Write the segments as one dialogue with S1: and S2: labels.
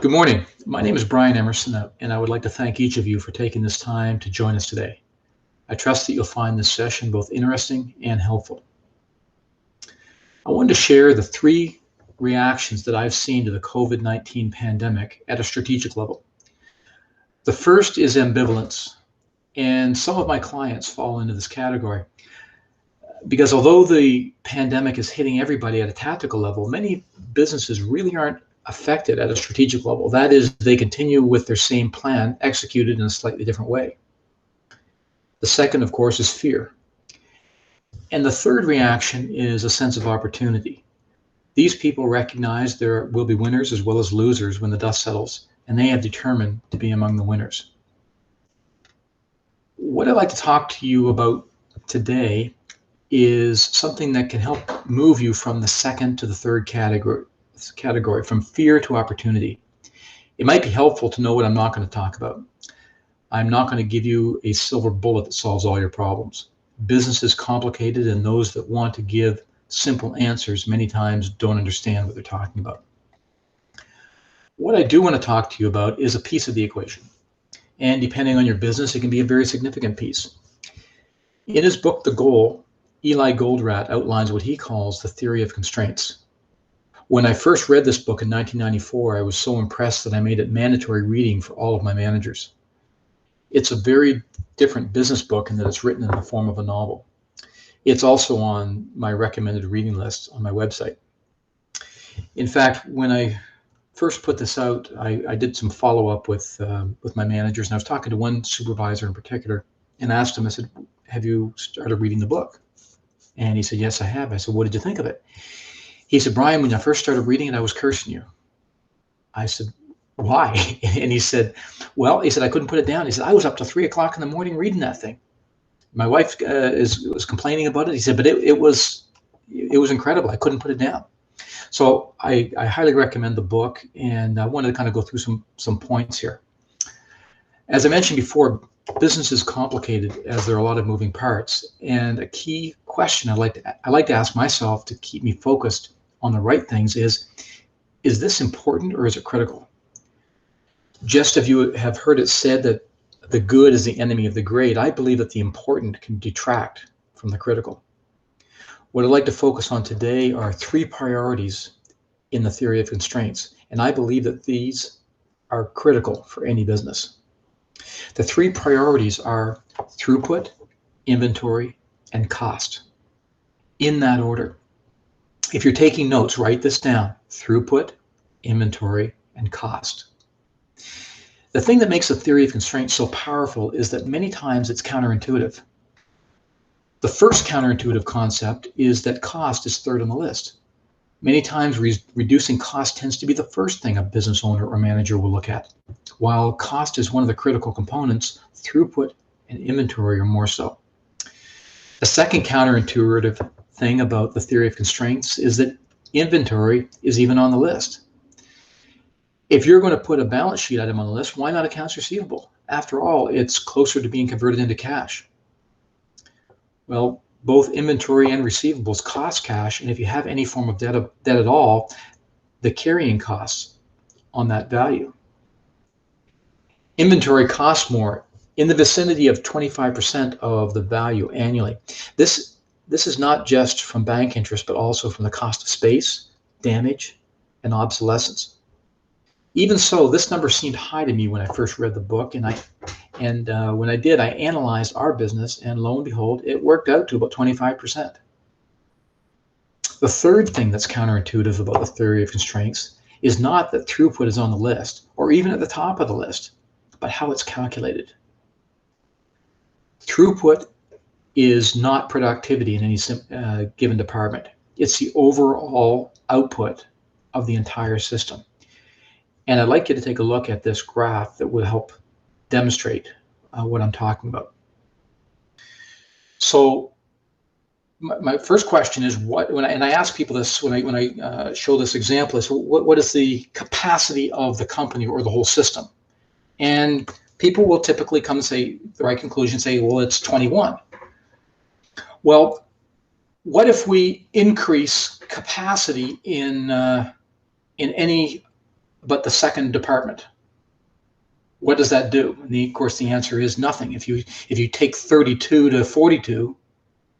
S1: Good morning. My name is Brian Emerson, and I would like to thank each of you for taking this time to join us today. I trust that you'll find this session both interesting and helpful. I wanted to share the three reactions that I've seen to the COVID-19 pandemic at a strategic level. The first is ambivalence, and some of my clients fall into this category because although the pandemic is hitting everybody at a tactical level, many businesses really aren't affected at a strategic level. That is, they continue with their same plan executed in a slightly different way. The second, of course, is fear. And the third reaction is a sense of opportunity. These people recognize there will be winners as well as losers when the dust settles, and they have determined to be among the winners. What I'd like to talk to you about today is something that can help move you from the second to the third category, from fear to opportunity. It might be helpful to know what I'm not going to talk about. I'm not going to give you a silver bullet that solves all your problems. Business is complicated, and those that want to give simple answers many times don't understand what they're talking about. What I do want to talk to you about is a piece of the equation. And depending on your business, it can be a very significant piece. In his book, The Goal, Eli Goldratt outlines what he calls the theory of constraints. When I first read this book in 1994, I was so impressed that I made it mandatory reading for all of my managers. It's a very different business book in that it's written in the form of a novel. It's also on my recommended reading list on my website. In fact, when I first put this out, I did some follow-up with my managers, and I was talking to one supervisor in particular and asked him, I said, have you started reading the book? And he said, yes, I have. I said, what did you think of it? He said, Brian, when I first started reading it, I was cursing you. I said, why? And he said, well, I couldn't put it down. He said, I was up to 3 o'clock in the morning reading that thing. My wife was complaining about it. He said, but it was incredible. I couldn't put it down. So I highly recommend the book, and I wanted to kind of go through some points here. As I mentioned before, business is complicated as there are a lot of moving parts, and a key question I like to ask myself to keep me focused on the right things is this important or is it critical? Just as you have heard it said that the good is the enemy of the great, I believe that the important can detract from the critical. What I'd like to focus on today are three priorities in the theory of constraints, and I believe that these are critical for any business. The three priorities are throughput, inventory, and cost, in that order. If you're taking notes, write this down: throughput, inventory, and cost. The thing that makes the theory of constraints so powerful is that many times it's counterintuitive. The first counterintuitive concept is that cost is third on the list. Many times reducing cost tends to be the first thing a business owner or manager will look at. While cost is one of the critical components, throughput and inventory are more so. The second counterintuitive thing about the theory of constraints is that inventory is even on the list. If you're going to put a balance sheet item on the list, why not accounts receivable? After all, it's closer to being converted into cash. Well, both inventory and receivables cost cash, and if you have any form of debt at all, the carrying costs on that value. Inventory costs more, in the vicinity of 25% of the value annually. This is not just from bank interest, but also from the cost of space, damage, and obsolescence. Even so, this number seemed high to me when I first read the book, and when I did, I analyzed our business, and lo and behold, it worked out to about 25%. The third thing that's counterintuitive about the theory of constraints is not that throughput is on the list, or even at the top of the list, but how it's calculated. Throughput is not productivity in any given department. It's the overall output of the entire system. And I'd like you to take a look at this graph that will help demonstrate what I'm talking about. So my first question is, and I ask people this when I show this example, is what is the capacity of the company or the whole system? And people will typically come and say the right conclusion, say, well, it's 21. Well, what if we increase capacity in any but the second department. What does that do? And of course, the answer is nothing. If you take 32 to 42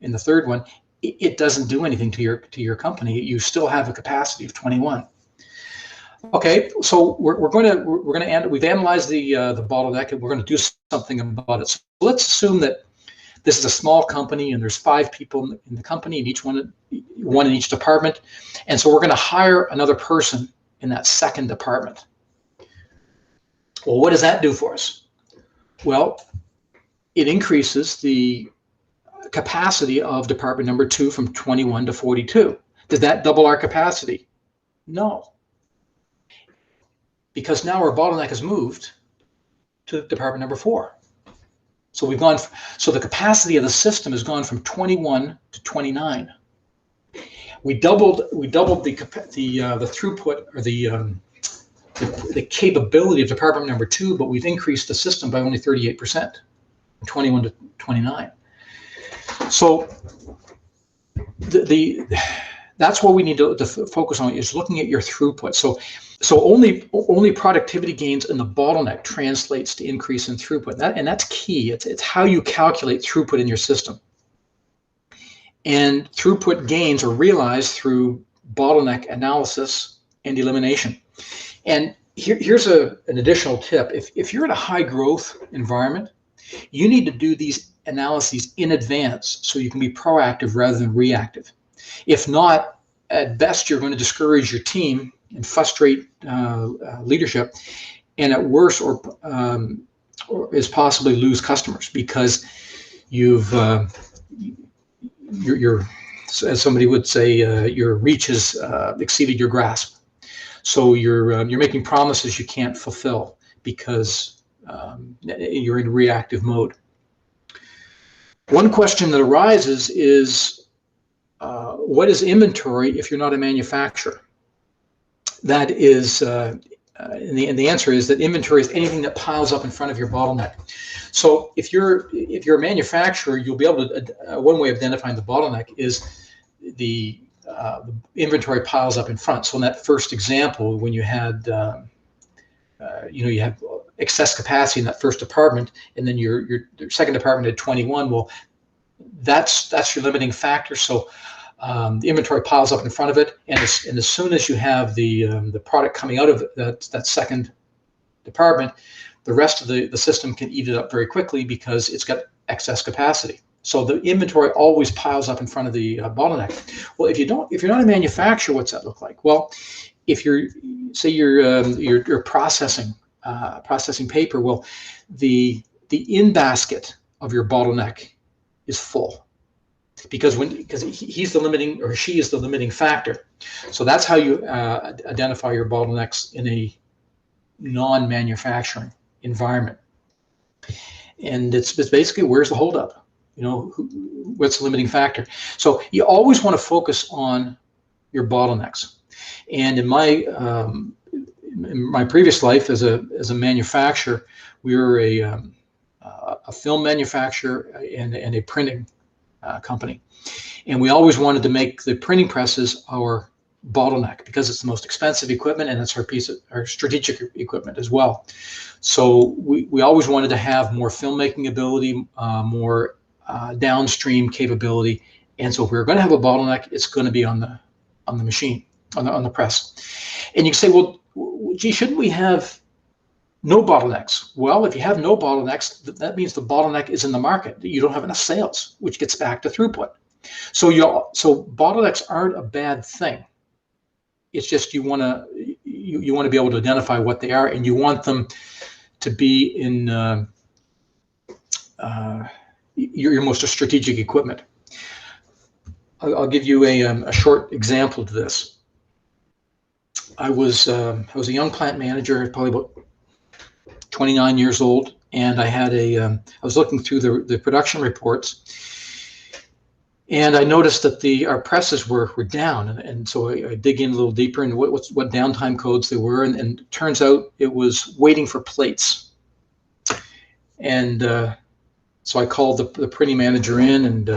S1: in the third one, it doesn't do anything to your company. You still have a capacity of 21. Okay, so we're going to we've analyzed the bottleneck, and we're going to do something about it. So let's assume that this is a small company, and there's 5 people in the company, and each one in each department, and so we're going to hire another person in that second department. Well, what does that do for us? Well, it increases the capacity of department number 2 from 21 to 42. Does that double our capacity? No, because now our bottleneck has moved to department number 4. So the capacity of the system has gone from 21 to 29. We doubled the throughput, or the capability of department number 2, but we've increased the system by only 38%, from 21 to 29. So that's what we need to focus on, is looking at your throughput. So only productivity gains in the bottleneck translates to increase in throughput, and that's key. It's how you calculate throughput in your system. And throughput gains are realized through bottleneck analysis and elimination. And here's an additional tip. If you're in a high growth environment, you need to do these analyses in advance so you can be proactive rather than reactive. If not, at best, you're going to discourage your team and frustrate leadership, and at worst, or is possibly lose customers, because you've your as somebody would say, your reach has exceeded your grasp. So you're making promises you can't fulfill because you're in reactive mode. One question that arises is, what is inventory if you're not a manufacturer? That is, and the answer is that inventory is anything that piles up in front of your bottleneck. So if you're a manufacturer, you'll be able to, one way of identifying the bottleneck is the inventory piles up in front. So in that first example, when you had, you had excess capacity in that first department, and then your second department had 21. Well, that's your limiting factor. So the inventory piles up in front of it, and as soon as you have the product coming out of that second department, the rest of the system can eat it up very quickly because it's got excess capacity. So the inventory always piles up in front of the bottleneck. Well, if you're not a manufacturer, what's that look like? Well, if you're processing paper, well, the in basket of your bottleneck is full, because he's the limiting, or she is the limiting factor. So that's how you identify your bottlenecks in a non-manufacturing environment. And it's basically, where's the holdup? What's the limiting factor? So you always want to focus on your bottlenecks. And in my previous life as a manufacturer, we were a film manufacturer and a printing company, and we always wanted to make the printing presses our bottleneck because it's the most expensive equipment, and it's our strategic equipment as well. So we always wanted to have more filmmaking ability, more downstream capability, and so if we're going to have a bottleneck, it's going to be on the machine, on the press. And you can say, well, gee, shouldn't we have no bottlenecks? Well, if you have no bottlenecks, that means the bottleneck is in the market. You don't have enough sales, which gets back to throughput. So bottlenecks aren't a bad thing. It's just you want to be able to identify what they are, and you want them to be in your most strategic equipment. I'll give you a short example to this. I was a young plant manager, probably about 29 years old, and I was looking through the production reports, and I noticed that our presses were down, and so I dig in a little deeper into what downtime codes they were, and it turns out it was waiting for plates. And so I called the printing manager in, and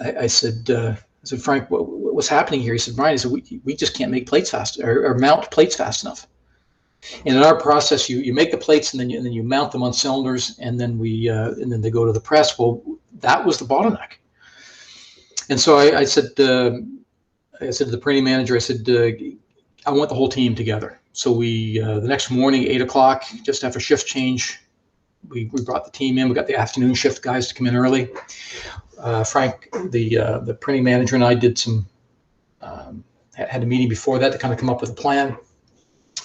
S1: I said, I said, Frank, what's happening here? He said, Brian, he said, we just can't make plates fast or mount plates fast enough. And in our process, you make the plates and then you mount them on cylinders, and then they go to the press. Well, that was the bottleneck. And so I said to the printing manager, I said, I want the whole team together. So the next morning, 8 o'clock, just after shift change, we brought the team in. We got the afternoon shift guys to come in early. Frank, the printing manager, and I did had a meeting before that to kind of come up with a plan.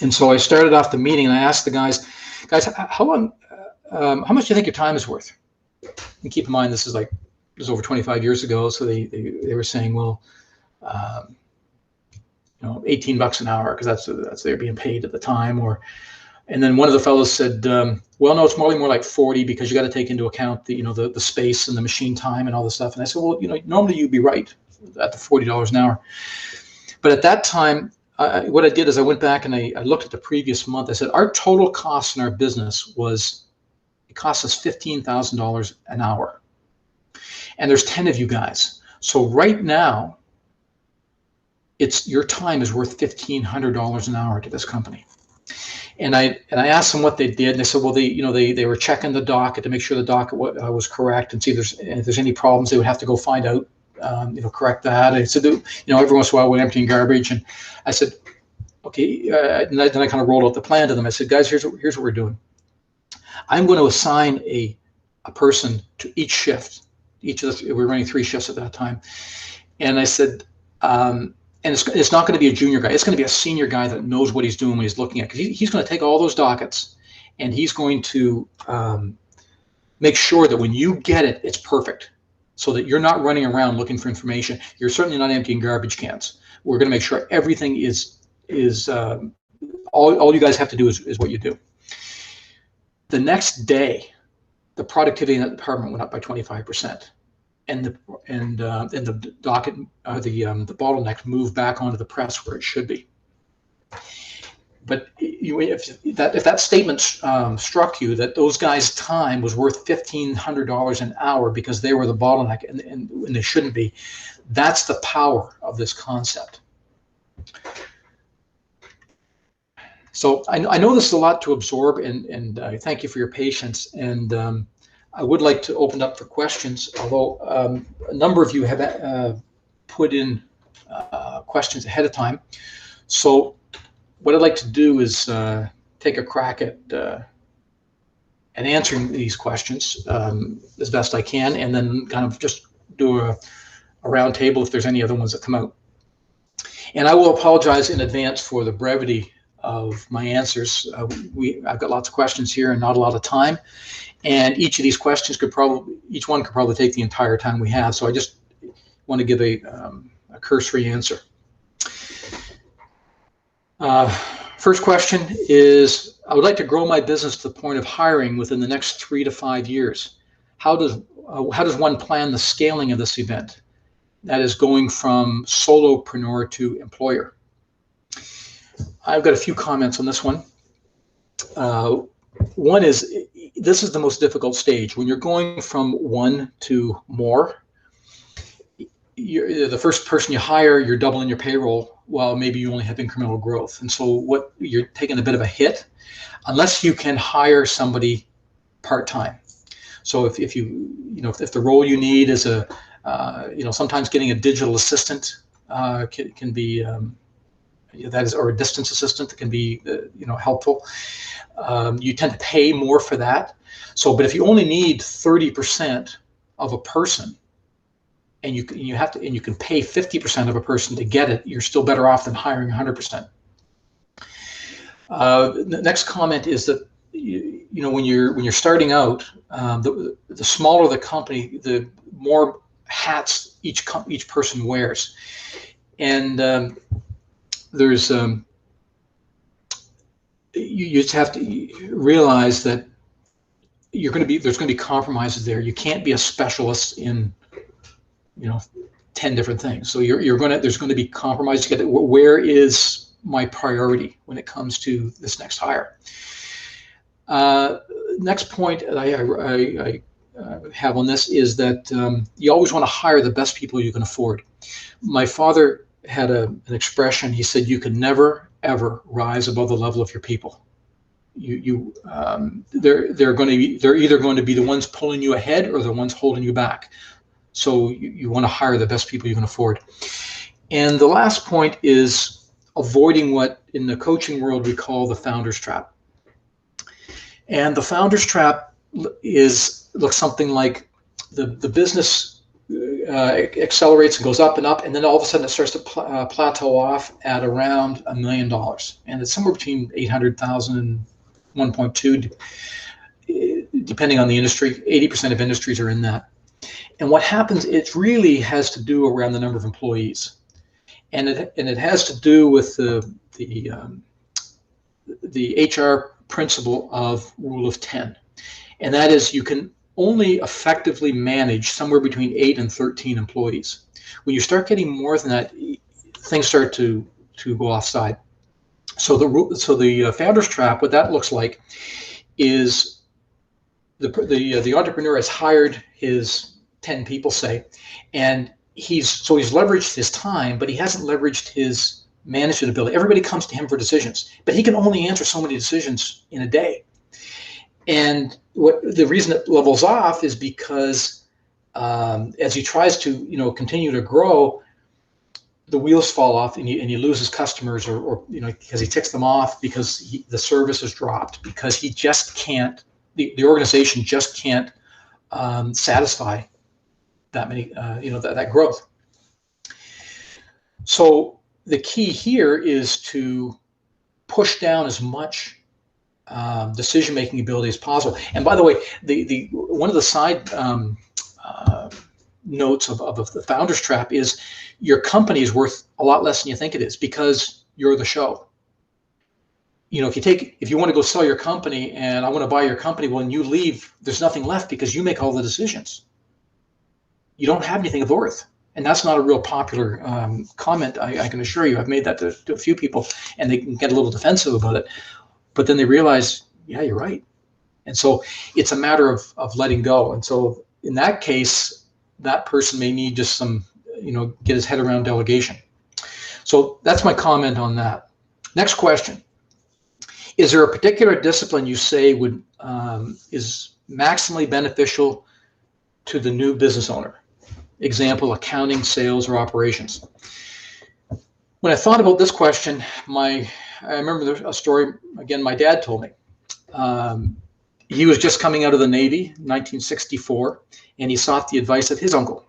S1: And so I started off the meeting and I asked the guys, how much do you think your time is worth? And keep in mind, this was over 25 years ago. So they were saying, well, $18 an hour, because that's they're being paid at the time. And then one of the fellows said, well, no, it's more like 40, because you got to take into account the space and the machine time and all this stuff. And I said, well, normally you'd be right at the $40 an hour. But at that time, what I did is I went back and I looked at the previous month. I said, our total cost in our business it cost us $15,000 an hour. And there's 10 of you guys. So right now, your time is worth $1,500 an hour to this company. And I asked them what they did, and they said, well, they were checking the docket to make sure the docket was correct, and see if there's any problems. They would have to go find out, correct that. I said, every once in a while we're emptying garbage, and I said, okay. And then I kind of rolled out the plan to them. I said, guys, here's what we're doing. I'm going to assign a person to each shift. We're running 3 shifts at that time, and I said, and it's not going to be a junior guy. It's going to be a senior guy that knows what he's doing when he's looking at, because he's going to take all those dockets and he's going to make sure that when you get it, it's perfect, so that you're not running around looking for information. You're certainly not emptying garbage cans. We're going to make sure everything is all you guys have to do is what you do. The next day, the productivity in that department went up by 25%. And the docket, the bottleneck moved back onto the press where it should be. But if that statement struck you, that those guys' time was worth $1,500 an hour because they were the bottleneck and they shouldn't be, that's the power of this concept. So I know this is a lot to absorb, and I thank you for your patience. And I would like to open up for questions, although a number of you have put in questions ahead of time. So what I'd like to do is take a crack at answering these questions as best I can, and then kind of just do a round table if there's any other ones that come out. And I will apologize in advance for the brevity of my answers. I've got lots of questions here and not a lot of time. And each of these questions each one could probably take the entire time we have. So I just want to give a cursory answer. First question is, I would like to grow my business to the point of hiring within the next 3 to 5 years. How does one plan the scaling of this event? That is going from solopreneur to employer. I've got a few comments on this one. One is, this is the most difficult stage. When you're going from 1 to more, the first person you hire, you're doubling your payroll, while maybe you only have incremental growth. And so you're taking a bit of a hit unless you can hire somebody part-time. So if the role you need is sometimes getting a digital assistant can be or a distance assistant that can be helpful. You tend to pay more for that. So, but if you only need 30% of a person, and you can pay 50% of a person to get it, you're still better off than hiring 100%. The next comment is that when you're starting out, the smaller the company, the more hats each person wears, and there's you just have to realize that there's going to be compromises there. You can't be a specialist in 10 different things. So there's going to be compromise to get where is my priority when it comes to this next hire. Next point I have on this is that you always want to hire the best people you can afford. My father had an expression. He said, "You can never ever rise above the level of your people. They're either going to be the ones pulling you ahead or the ones holding you back. So you want to hire the best people you can afford." And the last point is avoiding what in the coaching world we call the founder's trap. And the founder's trap looks something like the business accelerates and goes up, and then all of a sudden it starts to plateau off at around $1 million, and it's somewhere between 800,000 and 1.2, depending on the industry. 80% of industries are in that. And what happens, it really has to do around the number of employees, and it has to do with the HR principle of rule of 10, and that is you can only effectively manage somewhere between 8 and 13 employees. When you start getting more than that, things start to go offside. So the founder's trap, what that looks like is the entrepreneur has hired his 10 people, say, and he's leveraged his time, but he hasn't leveraged his management ability. Everybody comes to him for decisions, but he can only answer so many decisions in a day. And the reason it levels off is because as he tries to continue to grow, the wheels fall off, and he loses customers, or because he ticks them off, because the service is dropped, because he just can't. The organization just can't satisfy that many that growth. So the key here is to push down as much decision-making ability as possible. And by the way, the one of the side notes of the founder's trap is your company is worth a lot less than you think it is, because you're the show. If you want to go sell your company and I want to buy your company, when you leave, there's nothing left because you make all the decisions. You don't have anything of worth. And that's not a real popular comment, I can assure you. I've made that to a few people, and they can get a little defensive about it. But then they realize, yeah, you're right. And so it's a matter of letting go. And so in that case, that person may need just some, get his head around delegation. So that's my comment on that. Next question. Is there a particular discipline you say is maximally beneficial to the new business owner? Example, accounting, sales, or operations. When I thought about this question, I remember a story, again, my dad told me. He was just coming out of the Navy, 1964, and he sought the advice of his uncle.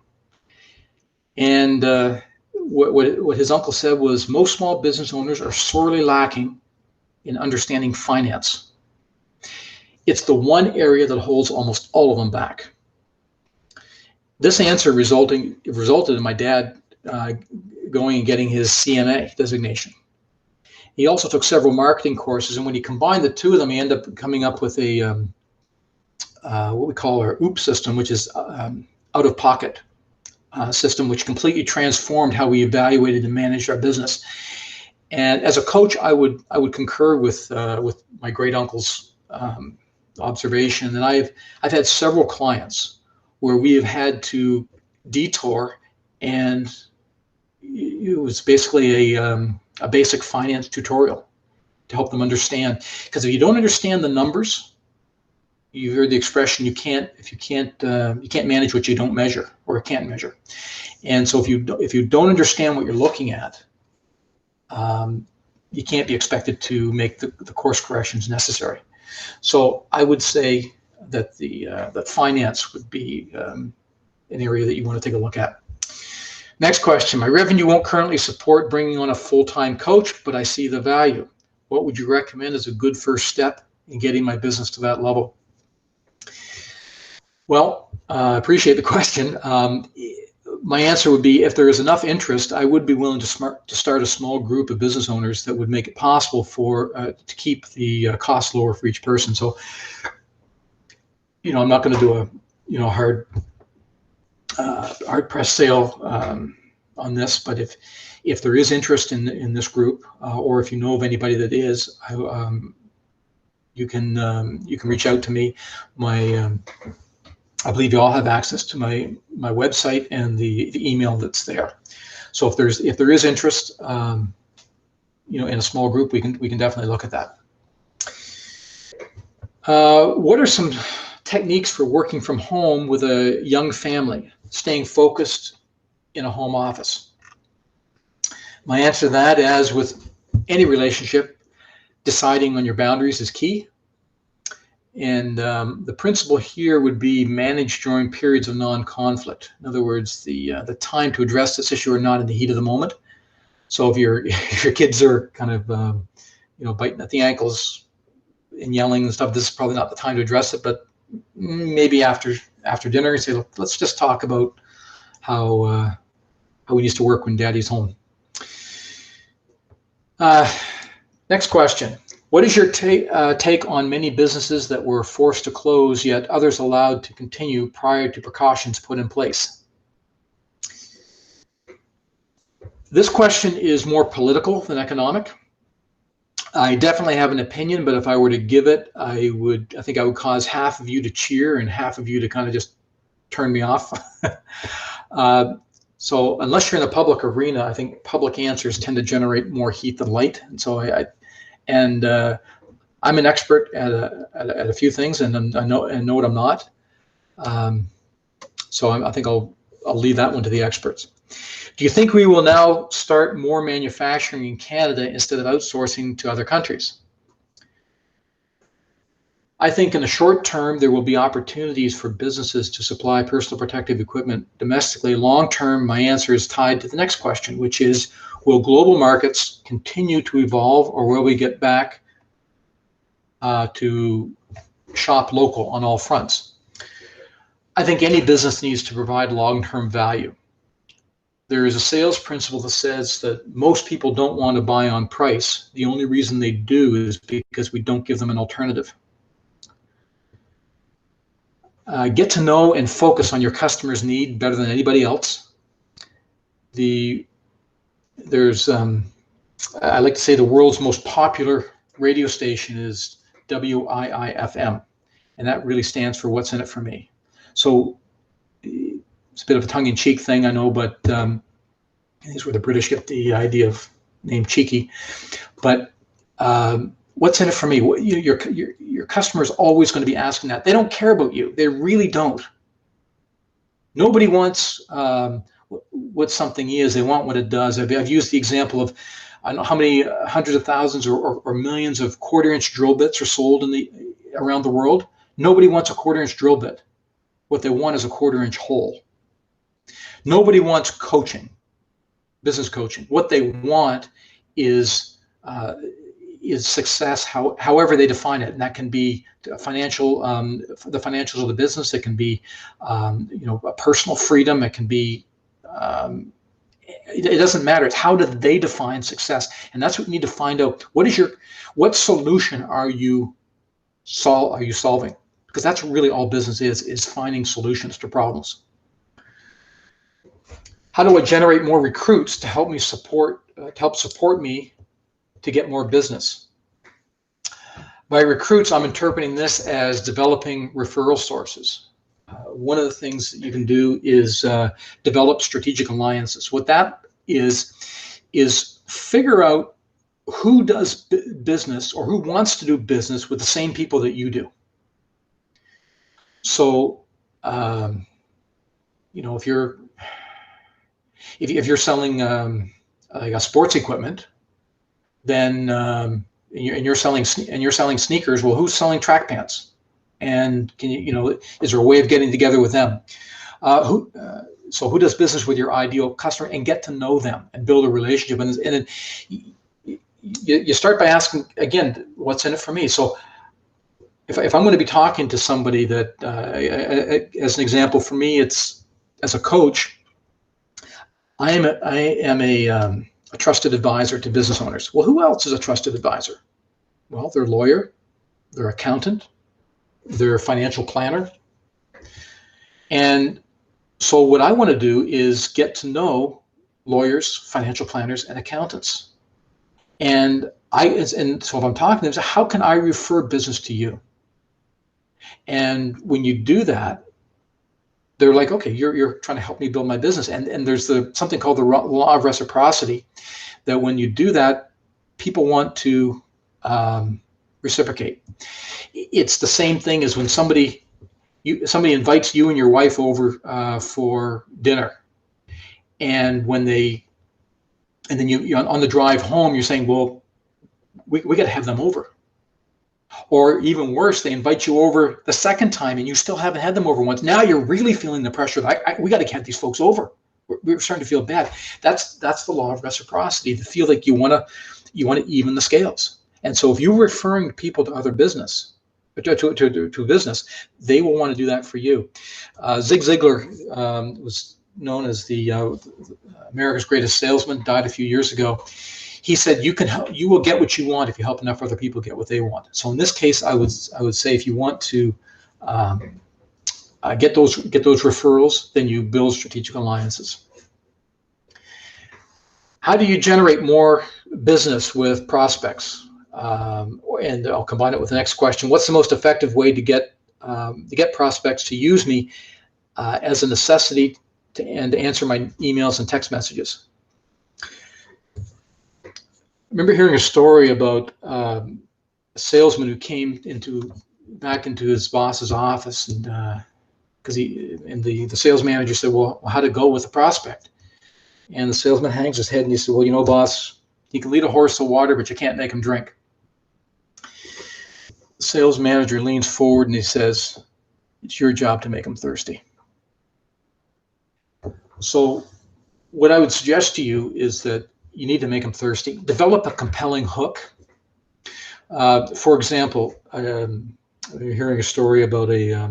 S1: And what his uncle said was, most small business owners are sorely lacking in understanding finance. It's the one area that holds almost all of them back. This answer resulted in my dad going and getting his CMA designation. He also took several marketing courses, and when he combined the two of them, he ended up coming up with a what we call our OOP system, which is out-of-pocket system, which completely transformed how we evaluated and managed our business. And as a coach, I would concur with my great uncle's observation. And I've had several clients where we have had to detour, and it was basically a basic finance tutorial to help them understand. Because if you don't understand the numbers, you heard the expression, you can't manage what you don't measure or can't measure. And so if you don't understand what you're looking at, you can't be expected to make the course corrections necessary. So I would say that that finance would be an area that you want to take a look at. Next question. My revenue won't currently support bringing on a full-time coach, but I see the value. What would you recommend as a good first step in getting my business to that level? Well, I appreciate the question. My answer would be, if there is enough interest, I would be willing to start a small group of business owners that would make it possible to keep the cost lower for each person. So, I'm not going to do a hard press sale on this, but if there is interest in this group, or if you know of anybody that is, you can reach out to me. My I believe you all have access to my website and the email that's there. So if there is interest, in a small group, we can definitely look at that. What are some techniques for working from home with a young family, staying focused in a home office? My answer to that, as with any relationship, deciding on your boundaries is key. And the principle here would be managed during periods of non-conflict. In other words, the time to address this issue are not in the heat of the moment. So if your kids are kind of biting at the ankles and yelling and stuff, this is probably not the time to address it. But maybe after dinner, you say, look, let's just talk about how we used to work when Daddy's home. Next question. What is your take on many businesses that were forced to close, yet others allowed to continue prior to precautions put in place? This question is more political than economic. I definitely have an opinion, but if I were to give it, I think I would cause half of you to cheer and half of you to kind of just turn me off. So unless you're in the public arena, I think public answers tend to generate more heat than light. And so I'm an expert at a few things, and I know what I'm not. So I think I'll leave that one to the experts. Do you think we will now start more manufacturing in Canada instead of outsourcing to other countries? I think in the short term, there will be opportunities for businesses to supply personal protective equipment domestically. Long term, my answer is tied to the next question, which is, will global markets continue to evolve, or will we get back to shop local on all fronts? I think any business needs to provide long-term value. There is a sales principle that says that most people don't want to buy on price. The only reason they do is because we don't give them an alternative. Get to know and focus on your customer's need better than anybody else. There's I like to say the world's most popular radio station is WIIFM, and that really stands for what's in it for me. So it's a bit of a tongue-in-cheek thing, I know, but these where the British get the idea of name cheeky. But what's in it for me? Your customer is always going to be asking that. They don't care about you. They really don't. Nobody wants what something is. They want what it does. I've used the example of, I don't know how many hundreds of thousands or millions of quarter-inch drill bits are sold around the world. Nobody wants a quarter-inch drill bit. What they want is a quarter-inch hole. Nobody wants coaching, business coaching. What they want is success, however they define it, and that can be financial, the financials of the business. It can be, a personal freedom. It can be. It doesn't matter. It's how do they define success, and that's what we need to find out. What solution are you solving? Because that's really all business is finding solutions to problems. How do I generate more recruits to help support me to get more business? By recruits, I'm interpreting this as developing referral sources. One of the things that you can do is develop strategic alliances. What that is figure out who does business or who wants to do business with the same people that you do. So, if you're selling like a sports equipment, then and you're selling sneakers, well, who's selling track pants? And can is there a way of getting together with them? So who does business with your ideal customer, and get to know them and build a relationship? And then you start by asking again, what's in it for me? So if I'm going to be talking to somebody that, as an example for me, it's as a coach, I am a trusted advisor to business owners. Well, who else is a trusted advisor? Well, they're a lawyer, they're accountant, they're a financial planner. And so what I want to do is get to know lawyers, financial planners, and accountants. And so if I'm talking to them, how can I refer business to you? And when you do that, they're like, okay, you're trying to help me build my business. And there's something called the law of reciprocity, that when you do that, people want to reciprocate. It's the same thing as when somebody invites you and your wife over for dinner, and then you on the drive home, you're saying, well, we got to have them over. Or even worse, they invite you over the second time and you still haven't had them over once. Now you're really feeling the pressure that we got to get these folks over. We're starting to feel bad. That's the law of reciprocity, to feel like you want to even the scales. And so if you're referring people to other business, to business, they will want to do that for you. Zig Ziglar was known as the America's greatest salesman, died a few years ago. He said, you will get what you want if you help enough other people get what they want. So in this case, I would say, if you want to get those referrals, then you build strategic alliances. How do you generate more business with prospects? And I'll combine it with the next question. What's the most effective way to get prospects to use me as a necessity to answer my emails and text messages? I remember hearing a story about a salesman who came back into his boss's office, and because the sales manager said, well, how'd it go with the prospect? And the salesman hangs his head and he said, well, boss, you can lead a horse to water, but you can't make him drink. The sales manager leans forward and he says, it's your job to make him thirsty. So what I would suggest to you is that you need to make them thirsty. Develop a compelling hook. For example, you're hearing a story about a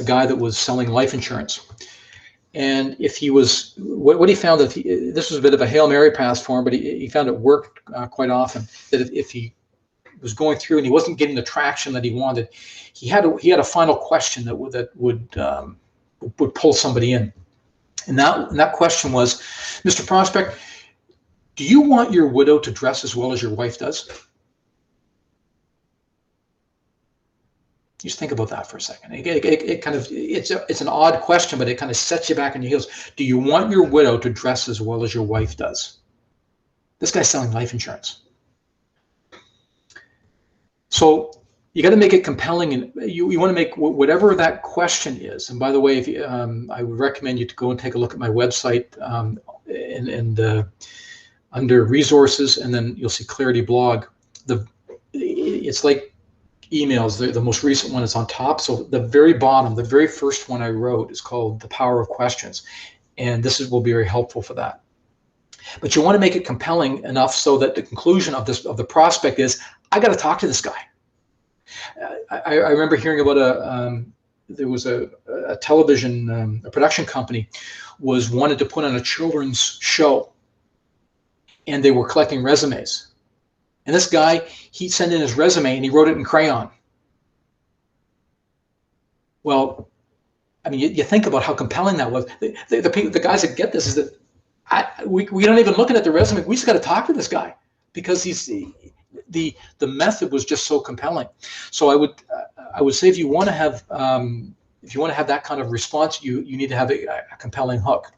S1: guy that was selling life insurance. And if he was, what he found, that this was a bit of a Hail Mary pass for him, but he found it worked quite often, that if he was going through and he wasn't getting the traction that he wanted, he had a final question that would pull somebody in. And that question was, Mr. Prospect, do you want your widow to dress as well as your wife does? Just think about that for a second. It's an odd question, but it kind of sets you back on your heels. Do you want your widow to dress as well as your wife does? This guy's selling life insurance. So you got to make it compelling, and you want to make whatever that question is. And by the way, if I would recommend you to go and take a look at my website, and under resources, and then you'll see Clarity Blog. It's like emails. The most recent one is on top. So the very bottom, the very first one I wrote is called The Power of Questions, and will be very helpful for that. But you want to make it compelling enough so that the conclusion of the prospect is, I got to talk to this guy. I remember hearing about there was a television a production company wanted to put on a children's show, and they were collecting resumes. And this guy, he sent in his resume and he wrote it in crayon. Well, I mean, you think about how compelling that was. The guys that get this is that we don't even look at the resume. We just got to talk to this guy because the method was just so compelling. So I would say if you want to have that kind of response, you need to have a compelling hook.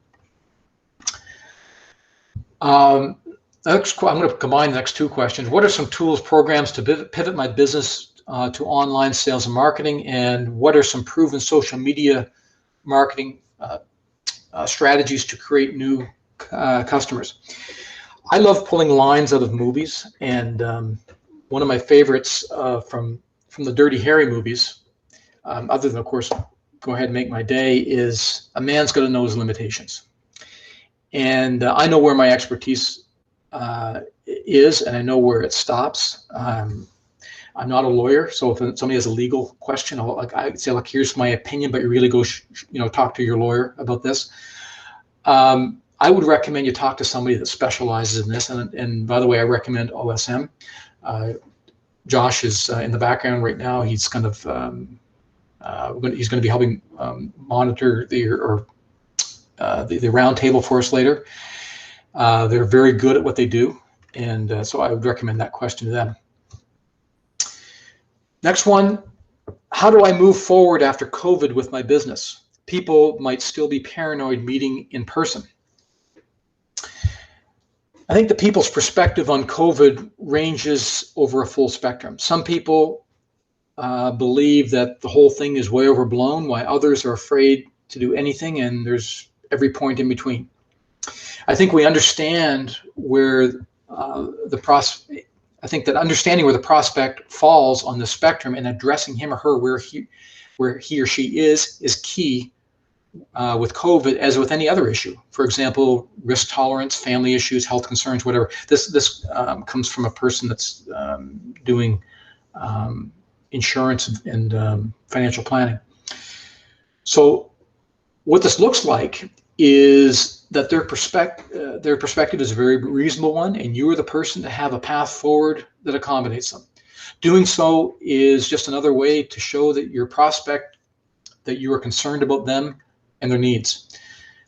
S1: I'm going to combine the next two questions. What are some tools, programs to pivot my business to online sales and marketing? And what are some proven social media marketing strategies to create new customers? I love pulling lines out of movies, and one of my favorites from the Dirty Harry movies, other than, of course, Go Ahead and Make My Day, is a man's got to know his limitations. And I know where my expertise is, and I know where it stops. I'm not a lawyer, so if somebody has a legal question, I'd say, look, here's my opinion, but you really go, talk to your lawyer about this. I would recommend you talk to somebody that specializes in this. And by the way, I recommend OSM. Josh is in the background right now. He's kind of he's going to be helping monitor the roundtable for us later. They're very good at what they do, and so I would recommend that question to them. Next one, How do I move forward after COVID with my business? People might still be paranoid meeting in person. I think the people's perspective on COVID ranges over a full spectrum. Some people believe that the whole thing is way overblown, while others are afraid to do anything, and there's every point in between. I think we understand where I think that understanding where the prospect falls on the spectrum and addressing him or her where he or she is key with COVID, as with any other issue. For example, risk tolerance, family issues, health concerns, whatever. This comes from a person that's doing insurance and financial planning. So what this looks like is that their perspective is a very reasonable one, and you are the person to have a path forward that accommodates them. Doing so is just another way to show that your prospect, that you are concerned about them and their needs.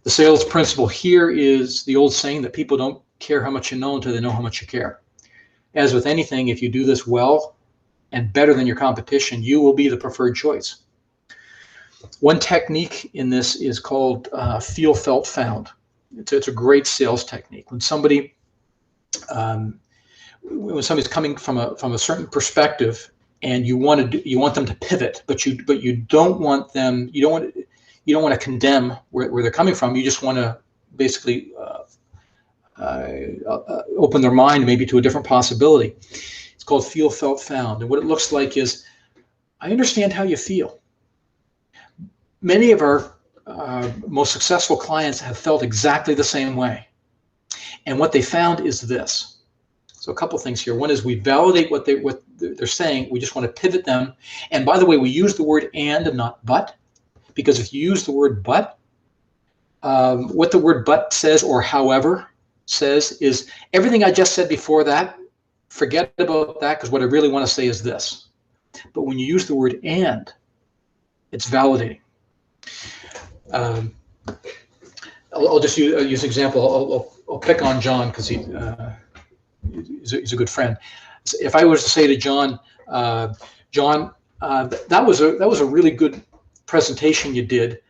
S1: The sales principle here is the old saying that people don't care how much you know until they know how much you care. As with anything, if you do this well and better than your competition, you will be the preferred choice. One technique in this is called feel, felt, found. It's a great sales technique. When somebody's coming from a certain perspective, and you want them to pivot, but you don't want to condemn where they're coming from. You just want to basically open their mind maybe to a different possibility. It's called feel, felt, found. And what it looks like is, I understand how you feel. Many of our most successful clients have felt exactly the same way. And what they found is this. So a couple things here. One is we validate what they're saying. We just want to pivot them. And by the way, we use the word and not but, because if you use the word but, what the word but says, or however says, is everything I just said before that, forget about that, because what I really want to say is this. But when you use the word and, it's validating. I'll just use an example. I'll pick on John because he's a good friend. If I was to say to John, John, that was a really good presentation you did,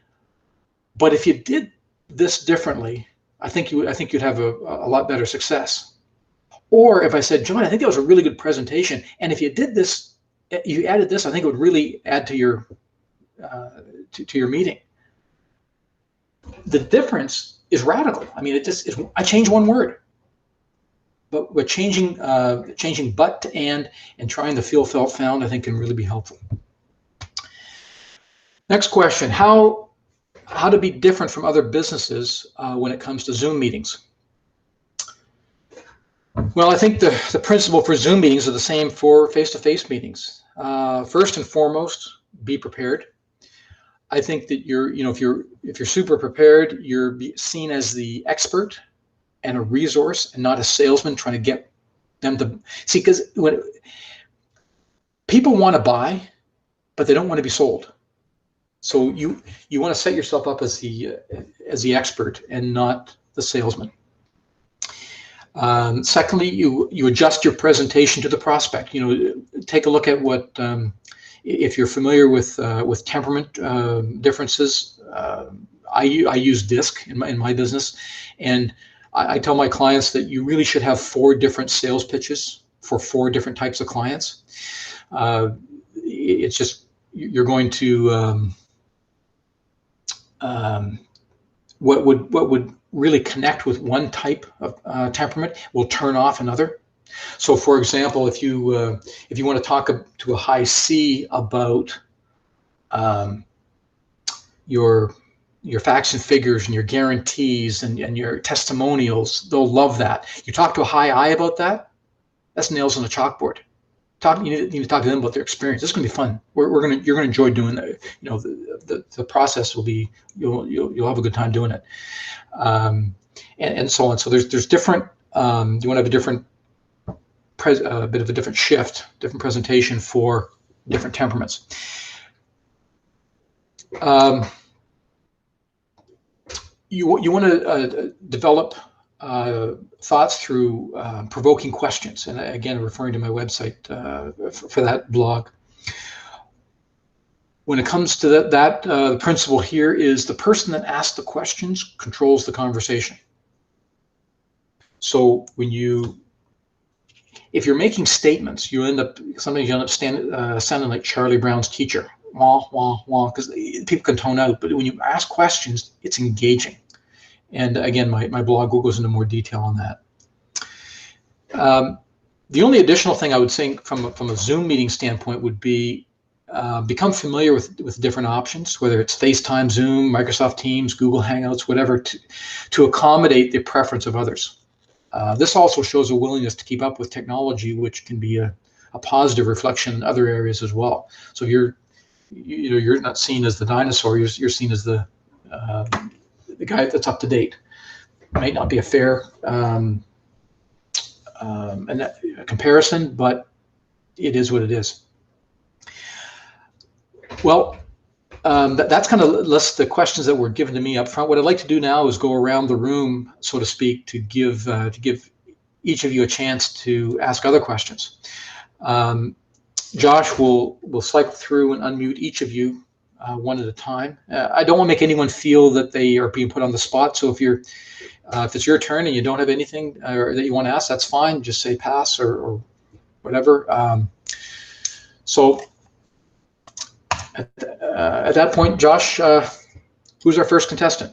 S1: but if you did this differently, I think you'd have a lot better success. Or if I said, John, I think that was a really good presentation, and if you did this, you added this, I think it would really add to your meeting. The difference is radical. I mean, I change one word, but we're changing but to and trying to feel, felt, found, I think can really be helpful. Next question: how to be different from other businesses when it comes to Zoom meetings? Well, I think the principle for Zoom meetings are the same for face-to-face meetings. First and foremost, be prepared. I think that if you're super prepared, you're seen as the expert and a resource, and not a salesman trying to get them to see. Because when people want to buy, but they don't want to be sold, so you want to set yourself up as the expert and not the salesman. Secondly, you adjust your presentation to the prospect. Take a look at what. If you're familiar with temperament differences, I use DISC in my business, and I tell my clients that you really should have 4 different sales pitches for 4 different types of clients. It's just you're going to what would really connect with one type of temperament will turn off another. So, for example, if you want to talk to a high C about your facts and figures and your guarantees and your testimonials, they'll love that. You talk to a high I about that, that's nails on a chalkboard. You need to talk to them about their experience. It's going to be fun. You're going to enjoy doing that. The process will be you'll have a good time doing it, and so on. So there's different. You want to have a different. A bit of a different shift, different presentation for different temperaments. You want to develop thoughts through provoking questions, and again, referring to my website for that blog. When it comes to the principle here is the person that asks the questions controls the conversation. So if you're making statements, sometimes you end up sounding like Charlie Brown's teacher, wah, wah, wah, because people can tone out. But when you ask questions, it's engaging. And again, my blog goes into more detail on that. The only additional thing I would say from a Zoom meeting standpoint would be become familiar with different options, whether it's FaceTime, Zoom, Microsoft Teams, Google Hangouts, whatever, to accommodate the preference of others. This also shows a willingness to keep up with technology, which can be a positive reflection in other areas as well. So you're not seen as the dinosaur; you're seen as the guy that's up to date. It might not be a fair comparison, but it is what it is. Well, that's kind of lists the questions that were given to me up front. What I'd like to do now is go around the room, so to speak, to give each of you a chance to ask other questions. Josh will cycle through and unmute each of you one at a time. I don't want to make anyone feel that they are being put on the spot. So if it's your turn and you don't have anything that you want to ask, that's fine. Just say pass or whatever. So at that point, Josh, who's our first contestant?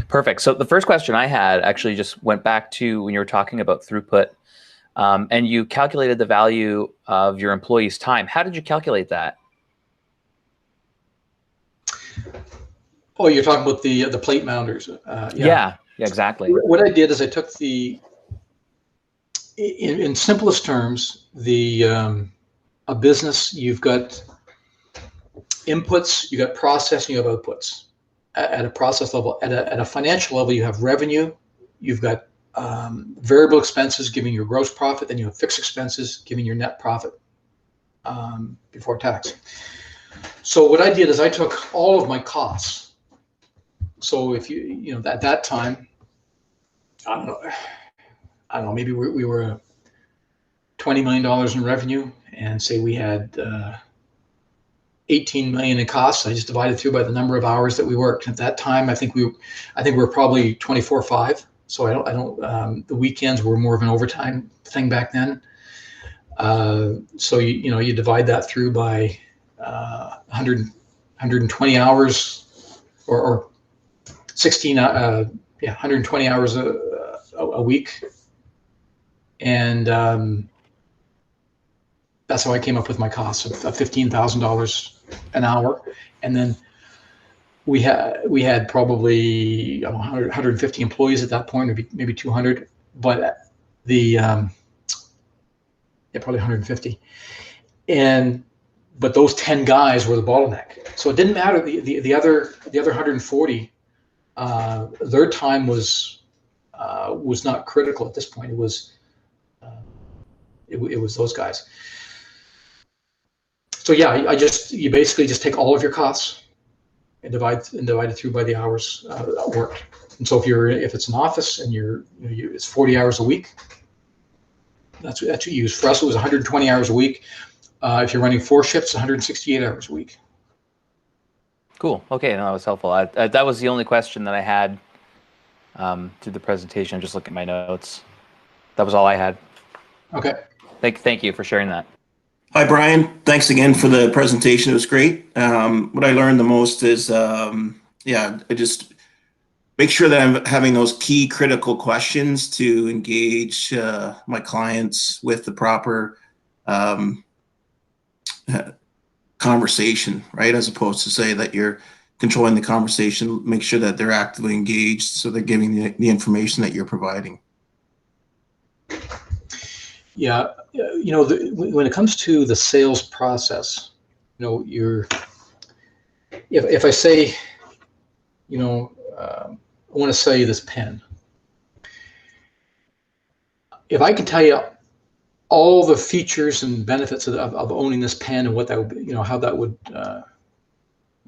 S2: Perfect. So the first question I had actually just went back to when you were talking about throughput, and you calculated the value of your employees' time. How did you calculate that?
S1: Oh, you're talking about the plate mounters.
S2: Yeah, exactly.
S1: What I did is I took in simplest terms, a business, you've got inputs, you got processing, you have outputs. At a process level, at a financial level, you have revenue, you've got variable expenses giving your gross profit, then you have fixed expenses giving your net profit before tax. So what I did is I took all of my costs. So if at that time, I don't know, maybe we were $20 million in revenue, and say we had 18 million in costs. I just divided through by the number of hours that we worked. At that time, I think we were probably 24/5. So I don't. The weekends were more of an overtime thing back then. So you divide that through by 120 hours or 120 hours a week, and that's how I came up with my costs of $15,000 an hour. And then we had probably 150 employees at that point, or maybe 200, but probably 150. But those 10 guys were the bottleneck. So it didn't matter. The other 140, their time was not critical at this point. It was those guys. So yeah, you basically just take all of your costs and divide it through by the hours worked. And so if it's an office and it's 40 hours a week, that's what you use. For us, it was 120 hours a week. If you're running 4 shifts, 168 hours a week.
S2: Cool. Okay, no, that was helpful. That was the only question that I had through the presentation. I'm just looking at my notes. That was all I had.
S1: Okay.
S2: Thank you for sharing that.
S3: Hi, Brian. Thanks again for the presentation. It was great. What I learned the most is, I just make sure that I'm having those key critical questions to engage my clients with the proper conversation, right? As opposed to say that you're controlling the conversation, make sure that they're actively engaged so they're giving the information that you're providing.
S1: Yeah, when it comes to the sales process, if I say, I want to sell you this pen. If I can tell you all the features and benefits of owning this pen and what that would be, how that would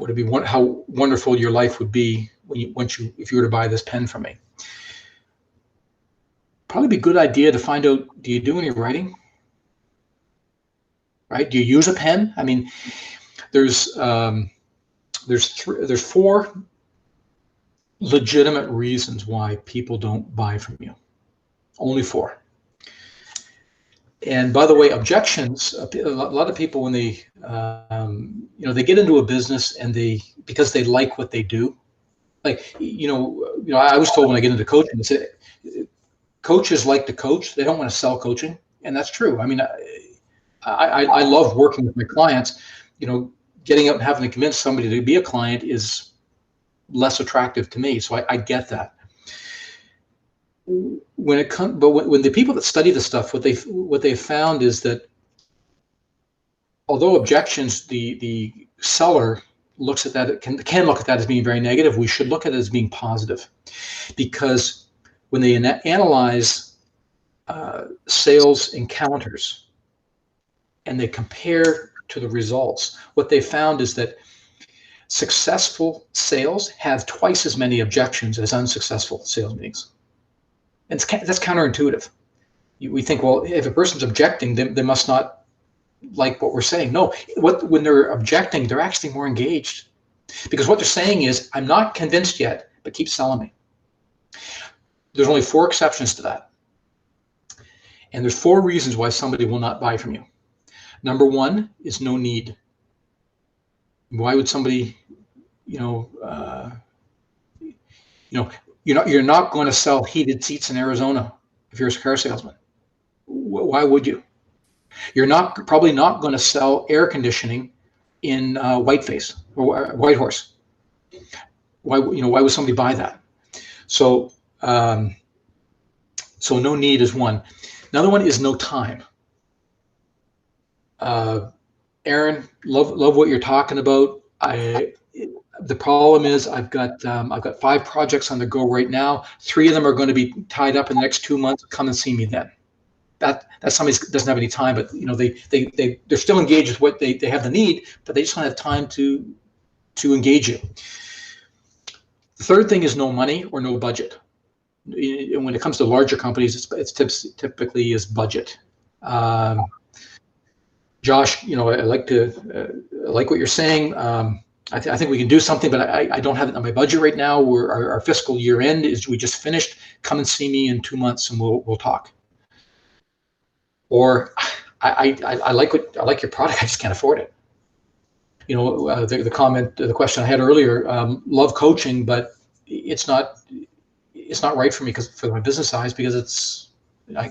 S1: it be, how wonderful your life would be if you were to buy this pen from me. Probably be a good idea to find out, do you do any writing? Right? Do you use a pen? I mean, There's four legitimate reasons why people don't buy from you. Only four. And by the way, objections, a lot of people, when they, they get into a business and because they like what they do, like, I was told when I get into coaching, they say, coaches like to coach. They don't want to sell coaching. And that's true. I mean, I love working with my clients. Getting up and having to convince somebody to be a client is less attractive to me. So I get that. When the people that study the stuff, what they found is that although objections, the seller looks at that, can look at that as being very negative, we should look at it as being positive, because when they analyze sales encounters and they compare to the results, what they found is that successful sales have twice as many objections as unsuccessful sales meetings. And that's counterintuitive. We think, well, if a person's objecting, they must not like what we're saying. No, when they're objecting, they're actually more engaged, because what they're saying is, I'm not convinced yet, but keep selling me. There's only four exceptions to that. And there's four reasons why somebody will not buy from you. Number one is no need. Why would somebody, you're not going to sell heated seats in Arizona if you're a car salesman. Why would you? You're probably not going to sell air conditioning in Whiteface or Whitehorse. Why would somebody buy that? So no need is one. Another one is no time. Aaron, love what you're talking about. The problem is I've got 5 projects on the go right now. 3 of them are going to be tied up in the next 2 months. Come and see me then. That's somebody who doesn't have any time, but they're still engaged with what they have the need, but they just don't have time to engage you. The third thing is no money or no budget. And when it comes to larger companies, it's typically is budget. Josh, I like what you're saying. I think we can do something, but I don't have it on my budget right now. Our fiscal year end we just finished. Come and see me in 2 months, and we'll talk. Or I like your product. I just can't afford it. The question I had earlier. Love coaching, but it's not right for me for my business size, because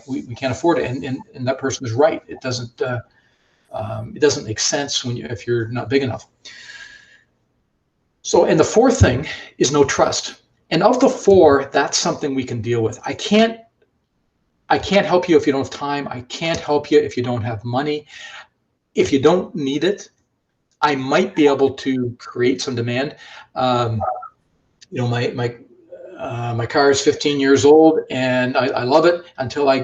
S1: we can't afford it. And that person is right. It doesn't make sense if you're not big enough. So, and the fourth thing is no trust. And of the 4, that's something we can deal with. I can't help you if you don't have time. I can't help you if you don't have money. If you don't need it, I might be able to create some demand. My car is 15 years old, and I love it until I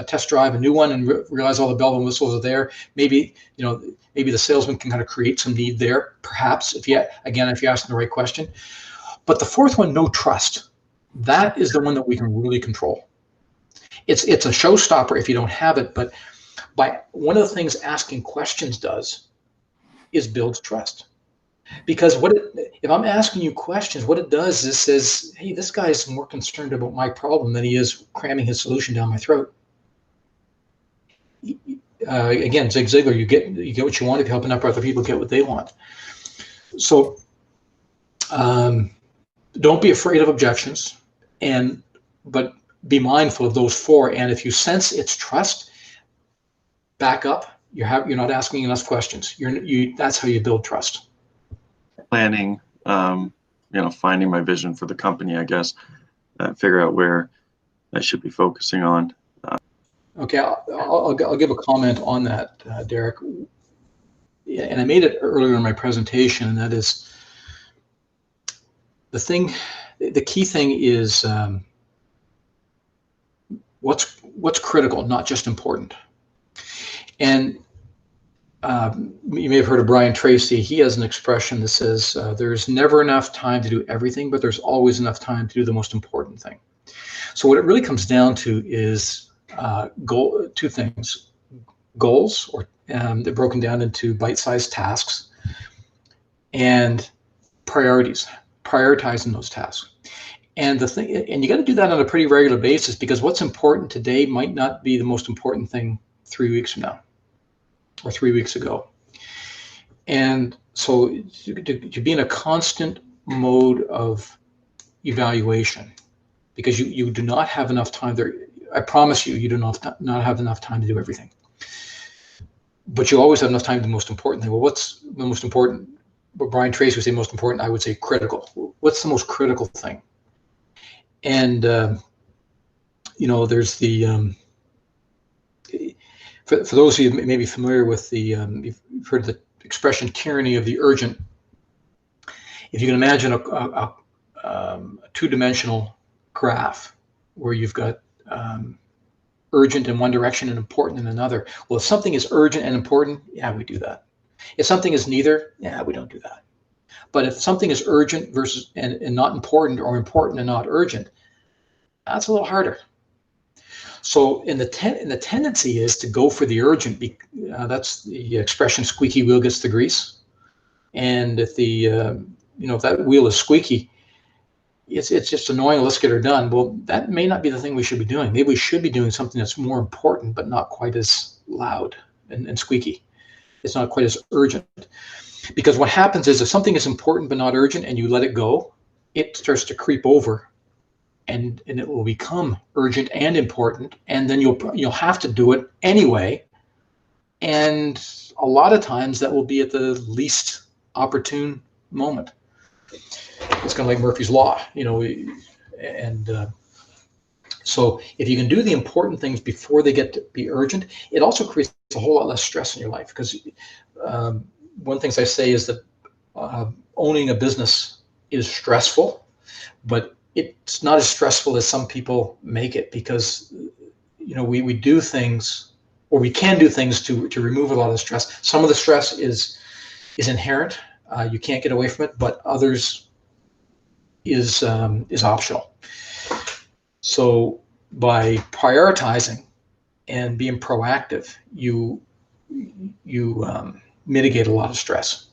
S1: test drive a new one and realize all the bells and whistles are there. Maybe the salesman can kind of create some need there, perhaps, if you ask them the right question. But the fourth one, no trust, that is the one that we can really control. It's a showstopper if you don't have it, but one of the things asking questions does is builds trust. Because if I'm asking you questions, what it does is says, hey, this guy is more concerned about my problem than he is cramming his solution down my throat. Again, Zig Ziglar, you get what you want if you're helping other people get what they want. So don't be afraid of objections, but be mindful of those 4. And if you sense it's trust, back up. You're not asking enough questions. That's how you build trust.
S4: Planning, finding my vision for the company, I guess, figure out where I should be focusing on.
S1: Okay, I'll give a comment on that, Derek. And I made it earlier in my presentation, and that is the key thing is what's critical, not just important. And you may have heard of Brian Tracy. He has an expression that says, there's never enough time to do everything, but there's always enough time to do the most important thing. So what it really comes down to is 2 things: goals They're broken down into bite-sized tasks and prioritizing those tasks. And you got to do that on a pretty regular basis, because what's important today might not be the most important thing 3 weeks from now or 3 weeks ago. And so to be in a constant mode of evaluation, because you do not have enough time there. I promise you, you do not have enough time to do everything. But you always have enough time to do the most important thing. Well, what's the most important? What Brian Tracy would say most important, I would say critical. What's the most critical thing? And there's the for those of you who may be familiar with the you've heard the expression tyranny of the urgent. If you can imagine a two-dimensional graph where you've got urgent in one direction and important in another. Well, if something is urgent and important, yeah, we do that. If something is neither, yeah, we don't do that. But if something is urgent versus and not important, or important and not urgent, that's a little harder. So the tendency is to go for the urgent. That's the expression, squeaky wheel gets the grease. And if if that wheel is squeaky, it's just annoying. Let's get her done. Well, that may not be the thing we should be doing. Maybe we should be doing something that's more important, but not quite as loud and squeaky. It's not quite as urgent. Because what happens is, if something is important but not urgent and you let it go, it starts to creep over, and it will become urgent and important, and then you'll have to do it anyway. And a lot of times that will be at the least opportune moment. It's kind of like Murphy's Law, so if you can do the important things before they get to be urgent, it also creates a whole lot less stress in your life. Because one of the things I say is that owning a business is stressful, but it's not as stressful as some people make it, because we do things, or we can do things to remove a lot of the stress. Some of the stress is inherent. You can't get away from it, but others is optional. So by prioritizing and being proactive, you mitigate a lot of stress.